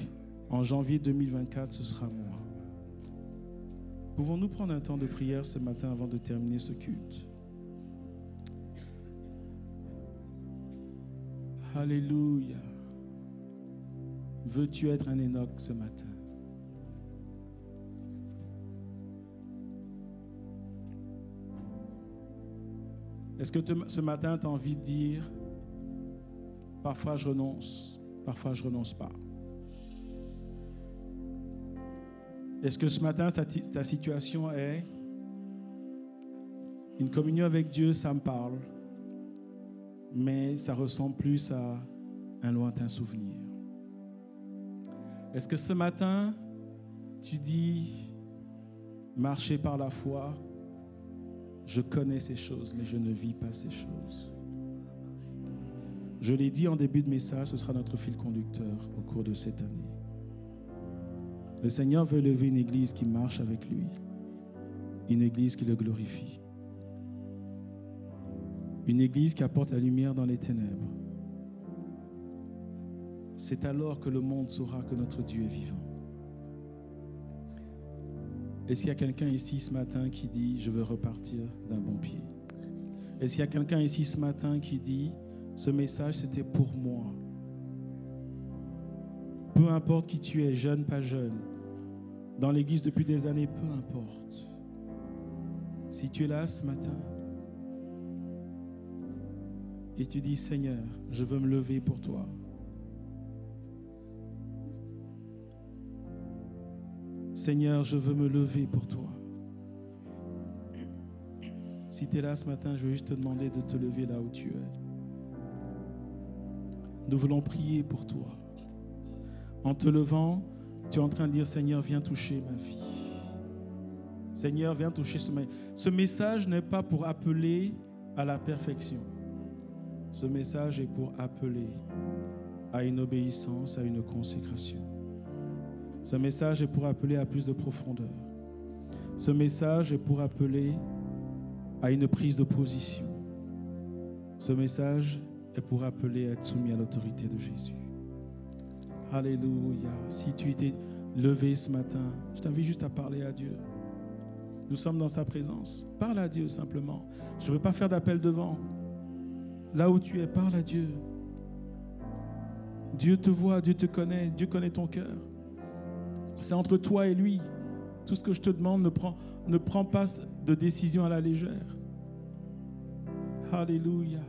en janvier 2024, ce sera moi. Pouvons-nous prendre un temps de prière ce matin avant de terminer ce culte? Alléluia. Veux-tu être un Enoch ce matin? Est-ce que ce matin, tu as envie de dire, parfois je renonce, parfois je renonce pas? Est-ce que ce matin, ta situation est une communion avec Dieu, ça me parle, mais ça ressemble plus à un lointain souvenir? Est-ce que ce matin, tu dis, marcher par la foi, je connais ces choses, mais je ne vis pas ces choses? Je l'ai dit en début de message, ce sera notre fil conducteur au cours de cette année. Le Seigneur veut lever une église qui marche avec lui, une église qui le glorifie, une église qui apporte la lumière dans les ténèbres. C'est alors que le monde saura que notre Dieu est vivant. Est-ce qu'il y a quelqu'un ici ce matin qui dit « Je veux repartir d'un bon pied » Est-ce qu'il y a quelqu'un ici ce matin qui dit, ce message c'était pour moi? Peu importe qui tu es, jeune, pas jeune, dans l'église depuis des années, peu importe. Si tu es là ce matin et tu dis, Seigneur, je veux me lever pour toi. Seigneur, je veux me lever pour toi. Si tu es là ce matin, je veux juste te demander de te lever là où tu es. Nous voulons prier pour toi. En te levant, tu es en train de dire, Seigneur, viens toucher ma vie. Seigneur, viens toucher ce message n'est pas pour appeler à la perfection. Ce message est pour appeler à une obéissance, à une consécration. Ce message est pour appeler à plus de profondeur. Ce message est pour appeler à une prise de position. Ce message est pour appeler à être soumis à l'autorité de Jésus. Alléluia. Si tu étais levé ce matin, je t'invite juste à parler à Dieu. Nous sommes dans sa présence. Parle à Dieu simplement. Je ne veux pas faire d'appel devant. Là où tu es, parle à Dieu. Dieu te voit, Dieu te connaît, Dieu connaît ton cœur. C'est entre toi et lui. Tout ce que je te demande, ne prends pas de décision à la légère. Alléluia.